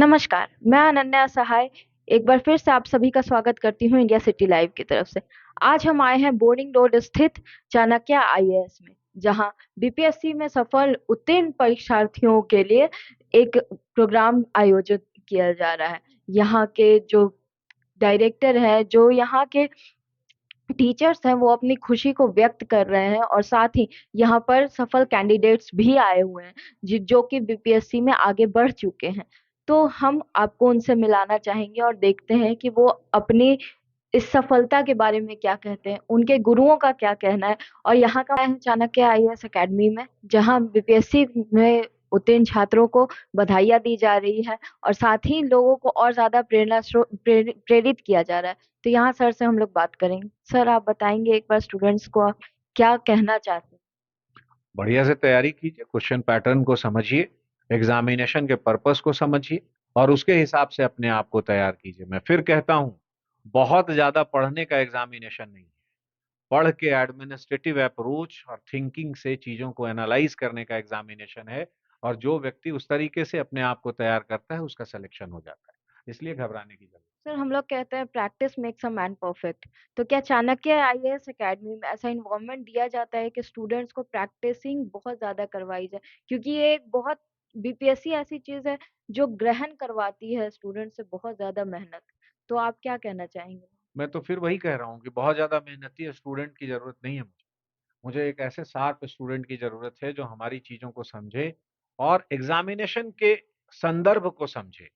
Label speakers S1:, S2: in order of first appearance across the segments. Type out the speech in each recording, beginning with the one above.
S1: नमस्कार, मैं अनन्या सहाय एक बार फिर से आप सभी का स्वागत करती हूँ इंडिया सिटी लाइव की तरफ से। आज हम आए हैं बोर्डिंग रोड स्थित चाणक्य आईएएस में, जहां बीपीएससी में सफल उत्तीर्ण परीक्षार्थियों के लिए एक प्रोग्राम आयोजित किया जा रहा है। यहाँ के जो डायरेक्टर है, जो यहाँ के टीचर्स हैं, वो अपनी खुशी को व्यक्त कर रहे हैं और साथ ही यहाँ पर सफल कैंडिडेट्स भी आए हुए हैं जो कि बीपीएससी में आगे बढ़ चुके हैं। तो हम आपको उनसे मिलाना चाहेंगे और देखते हैं कि वो अपनी इस सफलता के बारे में क्या कहते हैं, उनके गुरुओं का क्या कहना है। और यहाँ का है चाणक्य आईएएस एकेडमी में, जहाँ बीपीएससी में उत्तीर्ण छात्रों को बधाइयाँ दी जा रही है और साथ ही लोगों को और ज्यादा प्रेरित किया जा रहा है। तो यहाँ सर से हम लोग बात करेंगे। सर, आप बताएंगे एक बार स्टूडेंट्स को आप क्या कहना चाहते हैं?
S2: बढ़िया से तैयारी कीजिए, क्वेश्चन पैटर्न को समझिए, एग्जामिनेशन के पर्पस को समझिए और उसके हिसाब से अपने आप को तैयार कीजिए। मैं फिर कहता हूं, बहुत ज्यादा पढ़ने का एग्जामिनेशन नहीं है। पढ़ के एडमिनिस्ट्रेटिव अप्रोच और थिंकिंग से चीजों को एनालाइज करने का एग्जामिनेशन है। और जो व्यक्ति उस तरीके से अपने आप को तैयार करता है उसका सिलेक्शन हो जाता है, इसलिए घबराने की जरूरत।
S1: सर, हम लोग कहते हैं practice makes a man perfect. तो क्या चाणक्य आईएएस एकेडमी में ऐसा इन्वॉल्वमेंट दिया जाता है कि स्टूडेंट्स को प्रैक्टिसिंग बहुत ज्यादा करवाई जाए? क्योंकि ये एक बहुत बीपीएससी ऐसी चीज है जो ग्रहण करवाती है स्टूडेंट से बहुत ज्यादा मेहनत। तो आप क्या कहना चाहेंगे?
S2: मैं तो फिर वही कह रहा हूँ कि बहुत ज्यादा मेहनती स्टूडेंट की जरूरत नहीं है। मुझे एक ऐसे शार्प स्टूडेंट की जरूरत है जो हमारी चीजों को समझे और एग्जामिनेशन के संदर्भ को समझे।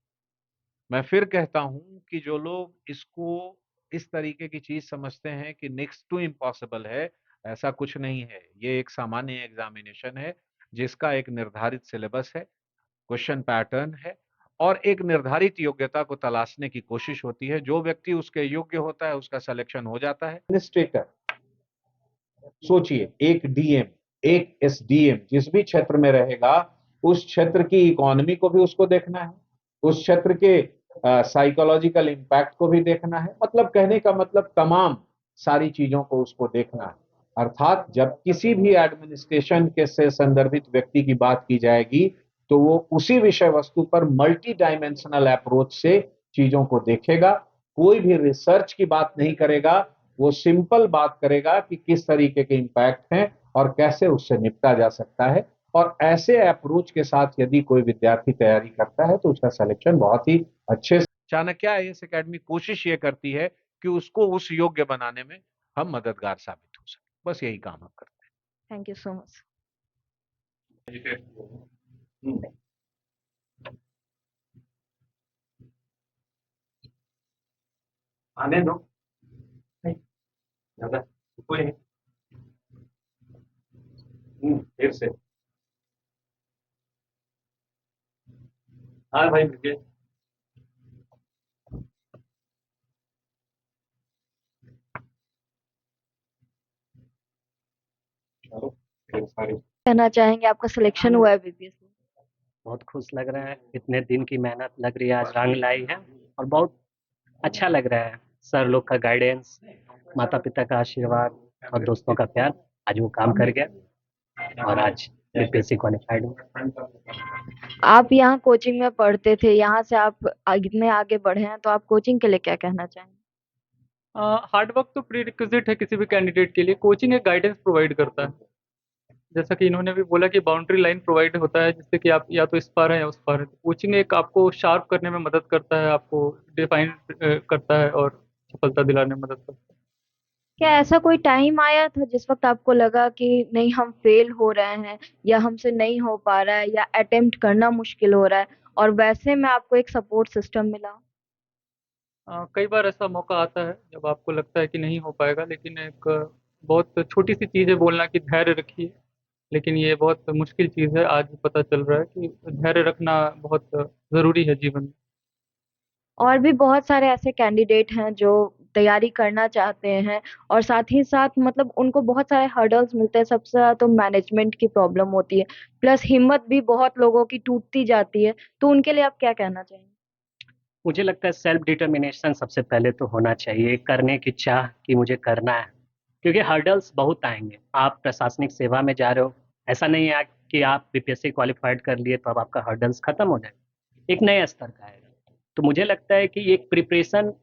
S2: मैं फिर कहता हूं कि जो लोग इसको इस तरीके की चीज समझते हैं कि नेक्स्ट टू इम्पॉसिबल है, ऐसा कुछ नहीं है। ये एक सामान्य एग्जामिनेशन है जिसका एक निर्धारित सिलेबस है, क्वेश्चन पैटर्न है और एक निर्धारित योग्यता को तलाशने की कोशिश होती है। जो व्यक्ति उसके योग्य होता है उसका सिलेक्शन हो जाता है। एडमिनिस्ट्रेटर, सोचिए, एक डीएम, एक एसडीएम जिस भी क्षेत्र में रहेगा उस क्षेत्र की इकोनॉमी को भी उसको देखना है, उस क्षेत्र के साइकोलॉजिकल इम्पैक्ट को भी देखना है। मतलब कहने का मतलब तमाम सारी चीजों को उसको देखना है। अर्थात जब किसी भी एडमिनिस्ट्रेशन के से संदर्भित व्यक्ति की बात की जाएगी तो वो उसी विषय वस्तु पर मल्टी डायमेंशनल अप्रोच से चीजों को देखेगा। कोई भी रिसर्च की बात नहीं करेगा, वो सिंपल बात करेगा कि किस तरीके के इम्पैक्ट हैं और कैसे उससे निपटा जा सकता है। और ऐसे अप्रोच के साथ यदि कोई विद्यार्थी तैयारी करता है तो उसका सिलेक्शन बहुत ही अच्छे से। चाणक्य आईएएस एकेडमी कोशिश ये करती है कि उसको उस योग्य बनाने में हम मददगार साबित हो सके। बस यही काम हम करते
S1: थैंक यू सो मच।
S2: हैं। आने दो, ज्यादा कोई नहीं। फिर से। हाँ भाई, मुझे चलो फिर सारी।
S1: कहना चाहेंगे आपका सिलेक्शन हुआ है बीपीएससी?
S3: बहुत खुश लग रहा है, इतने दिन की मेहनत लग रही है आज रंग लाई है। और बहुत अच्छा लग रहा है, सर लोग का गाइडेंस, माता पिता का आशीर्वाद और दोस्तों का प्यार। आज वो काम कर गया और आज बीपीएससी क्वालिफाइड हूँ।
S1: आप यहाँ कोचिंग में पढ़ते थे, यहाँ से आप इतने आगे बढ़े हैं, तो आप कोचिंग के लिए क्या कहना चाहेंगे?
S4: हार्ड वर्क तो प्री रिक्विजिट है किसी भी कैंडिडेट के लिए। कोचिंग एक गाइडेंस प्रोवाइड करता है, जैसा कि इन्होंने भी बोला कि बाउंड्री लाइन प्रोवाइड होता है जिससे कि आप या तो इस पार है या उस पार है। कोचिंग एक आपको शार्प करने में मदद करता है, आपको डिफाइन करता है और सफलता दिलाने में मदद करता है।
S1: क्या ऐसा कोई टाइम आया था जिस वक्त आपको लगा कि नहीं, हम फेल हो रहे हैं या हमसे नहीं हो पा रहा है या अटेम्प्ट करना मुश्किल हो रहा है, और वैसे में आपको एक सपोर्ट सिस्टम मिला?
S4: कई बार ऐसा मौका आता है जब आपको लगता है कि नहीं हो पाएगा, लेकिन एक बहुत छोटी सी चीज़ है बोलना कि धैर्य रखिए। लेकिन ये बहुत मुश्किल चीज़ है, आज पता चल रहा है कि धैर्य रखना बहुत ज़रूरी है जीवन में।
S1: और भी बहुत सारे ऐसे कैंडिडेट हैं जो तैयारी करना चाहते हैं और साथ ही साथ मतलब उनको बहुत सारे हर्डल्स मिलते हैं। सबसे ज्यादा तो मैनेजमेंट की प्रॉब्लम होती है, प्लस हिम्मत भी बहुत लोगों की टूटती जाती है। तो उनके लिए आप क्या कहना चाहेंगे?
S3: मुझे लगता है सेल्फ डिटर्मिनेशन सबसे पहले तो होना चाहिए, करने की चाह कि मुझे करना है। क्योंकि हर्डल्स बहुत आएंगे, आप प्रशासनिक सेवा में जा रहे हो, ऐसा नहीं है कि आप बीपीएससी क्वालिफाइड कर लिए तो अब आपका हर्डल्स खत्म हो जाए। एक नए स्तर का आएगा। तो मुझे लगता है कि एक प्रिपरेशन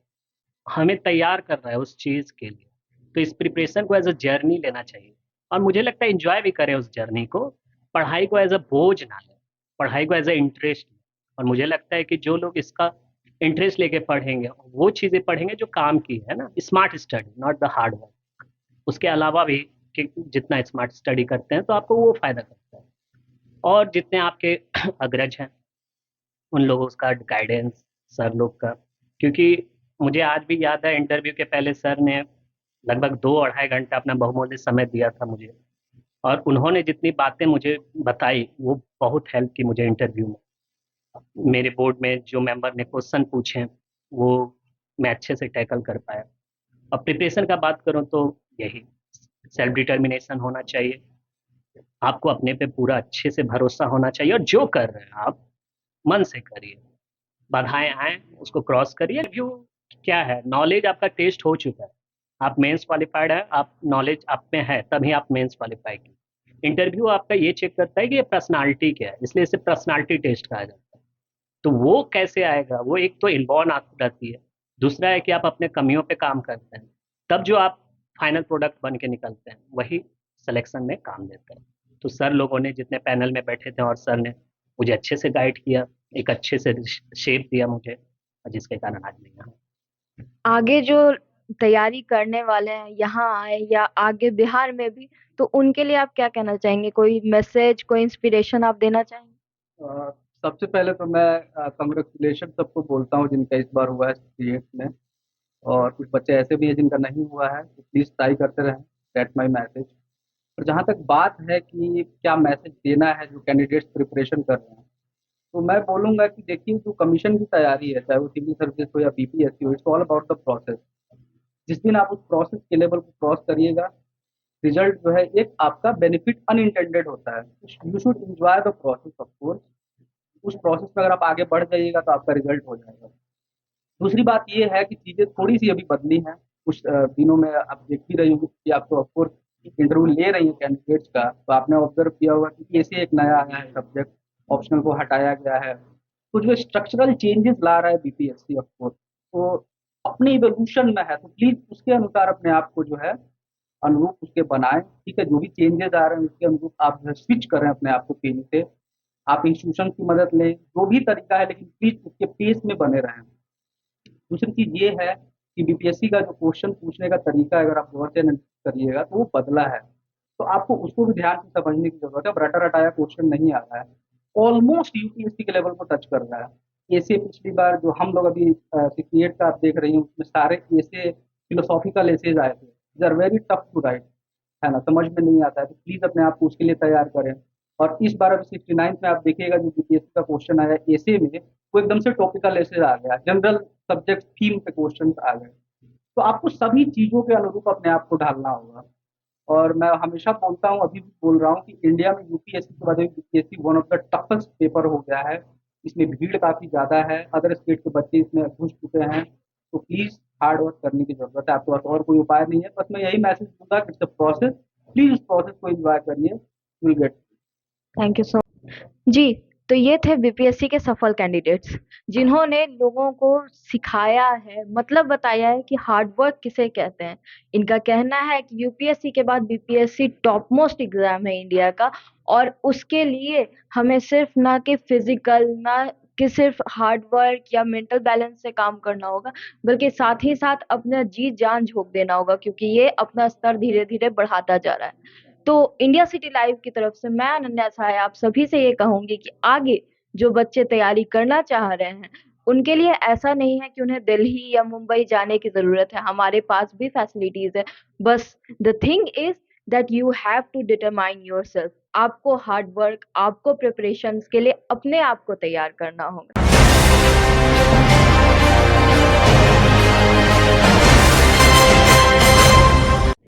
S3: हमें तैयार कर रहा है उस चीज़ के लिए, तो इस प्रिपरेशन को एज अ जर्नी लेना चाहिए और मुझे लगता है एंजॉय भी करें उस जर्नी को, पढ़ाई को एज अ बोझ ना लें, पढ़ाई को एज अ इंटरेस्ट। और मुझे लगता है कि जो लोग इसका इंटरेस्ट लेके पढ़ेंगे वो चीज़ें पढ़ेंगे जो काम की है ना, smart study not the hard work. उसके अलावा भी कि जितना स्मार्ट स्टडी करते हैं तो आपको वो फायदा करता है। और जितने आपके अग्रज हैं उन लोगों का गाइडेंस, सर लोग का, क्योंकि मुझे आज भी याद है इंटरव्यू के पहले सर ने लगभग 2 अढ़ाई घंटा अपना बहुमूल्य समय दिया था मुझे, और उन्होंने जितनी बातें मुझे बताई वो बहुत हेल्प की मुझे इंटरव्यू में। मेरे बोर्ड में जो मेंबर ने क्वेश्चन पूछे वो मैं अच्छे से टैकल कर पाया। अब प्रिपरेशन का बात करूं तो यही सेल्फ डिटर्मिनेशन होना चाहिए, आपको अपने पे पूरा अच्छे से भरोसा होना चाहिए, और जो कर रहे हैं आप मन से करिए, बाधाएं आए उसको क्रॉस करिए। रिव्यू क्या है, नॉलेज आपका टेस्ट हो चुका है, आप मेंस क्वालिफाइड है, आप नॉलेज आप में है तभी आप मेंस क्वालिफाई की। इंटरव्यू आपका ये चेक करता है कि ये पर्सनालिटी क्या है, इसलिए इसे पर्सनालिटी टेस्ट कहा जाता है। तो वो कैसे आएगा, वो एक तो इनबॉर्न आती रहती है, दूसरा है कि आप अपने कमियों पे काम करते हैं, तब जो आप फाइनल प्रोडक्ट बन के निकलते हैं वही सिलेक्शन में काम देता है। तो सर लोगों ने जितने पैनल में बैठे थे और सर ने मुझे अच्छे से गाइड किया, एक अच्छे से शेप दिया मुझे, और जिसके कारण आज मैं यहाँ हूँ।
S1: आगे जो तैयारी करने वाले हैं यहाँ आए या आगे बिहार में भी, तो उनके लिए आप क्या कहना चाहेंगे? कोई मैसेज, कोई इंस्पिरेशन आप देना चाहेंगे?
S5: अ, सबसे पहले तो मैं कंग्रेचुलेशन सबको बोलता हूँ जिनका इस बार हुआ है सीएट में, और कुछ बच्चे ऐसे भी हैं जिनका नहीं हुआ है, तो प्लीज़ ट्राई करते रहें। That my message. और जहाँ तक बात है कि क्या मैसेज देना है जो कैंडिडेट्स प्रिपरेशन कर रहे हैं, तो मैं बोलूँगा कि देखिए जो कमीशन की तैयारी है, चाहे वो सिविल सर्विस हो या बीपीएससी हो, it's all about the process. जिस दिन आप उस प्रोसेस के लेवल को क्रॉस करिएगा, रिजल्ट जो है एक आपका बेनिफिट अनइंटेंडेड होता है। You should enjoy the process of course. उस प्रोसेस में अगर आप आगे बढ़ जाइएगा तो आपका रिजल्ट हो जाएगा। दूसरी बात ये है कि चीज़ें थोड़ी-सी अभी बदली हैं। कुछ दिनों में आप देख ही रही होंगी कि आप तो ऑफ कोर्स इंटरव्यू ले रही हैं कैंडिडेट्स का, तो आपने ऑब्ज़र्व किया होगा कि ऐसे एक नया आया है सब्जेक्ट, ऑप्शनल को हटाया गया है। तो जो स्ट्रक्चरल चेंजेस ला रहा है बीपीएससी ऑफ कोर्स, तो अपने इवोल्यूशन में है, तो प्लीज़ उसके अनुसार अपने आप को जो है अनुरूप उसके बनाएँ। ठीक है, जो भी चेंजेस आ रहे हैं उसके अनुरूप आप जो है स्विच करें अपने आप को पेज से। आप इंस्टीट्यूशन की मदद लें, जो भी तरीका है, लेकिन प्लीज़ उसके पेस में बने रहें। दूसरी चीज़ ये है कि बीपीएससी का जो क्वेश्चन पूछने का तरीका अगर आप गौर से एनालिसिस करिएगा तो वो बदला है। तो आपको उसको भी ध्यान से समझने की ज़रूरत है। अब रटा-रटाया क्वेश्चन नहीं आ रहा है। ऑलमोस्ट यूपीएससी के लेवल को टच कर रहा है। ऐसे पिछली बार जो हम लोग अभी 68 का आप देख रही हैं उसमें सारे ऐसे फिलोसॉफिकल एसेज आए थे। They are very tough to write, है ना? समझ में नहीं आता है, तो प्लीज़ अपने आप को उसके लिए तैयार करें। और इस बार अभी 69 में आप देखिएगा जो बीपीएससी का क्वेश्चन आया एसे में, वो एकदम से टॉपिकल एसेज आ गया, जनरल सब्जेक्ट थीम पे क्वेश्चन आ गए। तो आपको सभी चीज़ों के अनुरूप अपने आप को ढालना होगा। और मैं हमेशा बोलता हूँ, अभी भी बोल रहा हूँ कि इंडिया में यूपीएससी के बाद BPSC one of the toughest paper हो गया है। इसमें भीड़ काफ़ी ज़्यादा है, अदर स्टेट के बच्चे इसमें घुस चुके हैं। तो प्लीज़ हार्ड वर्क करने की ज़रूरत है, आपके पास और कोई उपाय नहीं है। बस मैं यही मैसेज दूंगा कि इट्स अ प्रोसेस, प्लीज़ उस प्रोसेस को एंजॉय करिए, you will get.
S1: Thank you so जी। तो ये थे बीपीएससी के सफल कैंडिडेट्स जिन्होंने लोगों को सिखाया है, मतलब बताया है कि हार्ड वर्क किसे कहते हैं। इनका कहना है कि यूपीएससी के बाद बीपीएससी टॉप मोस्ट एग्जाम है इंडिया का, और उसके लिए हमें सिर्फ ना कि फिजिकल, ना कि सिर्फ हार्ड वर्क या मेंटल बैलेंस से काम करना होगा, बल्कि साथ ही साथ अपना जी जान झोंक देना होगा, क्योंकि ये अपना स्तर धीरे धीरे बढ़ाता जा रहा है। तो इंडिया सिटी लाइव की तरफ से मैं अनन्या सहाय आप सभी से ये कहूंगी कि आगे जो बच्चे तैयारी करना चाह रहे हैं उनके लिए ऐसा नहीं है कि उन्हें दिल्ली या मुंबई जाने की जरूरत है, हमारे पास भी फैसिलिटीज है। बस the thing is that you have to determine yourself. आपको हार्ड वर्क, आपको प्रिपरेशंस के लिए अपने आप को तैयार करना होगा।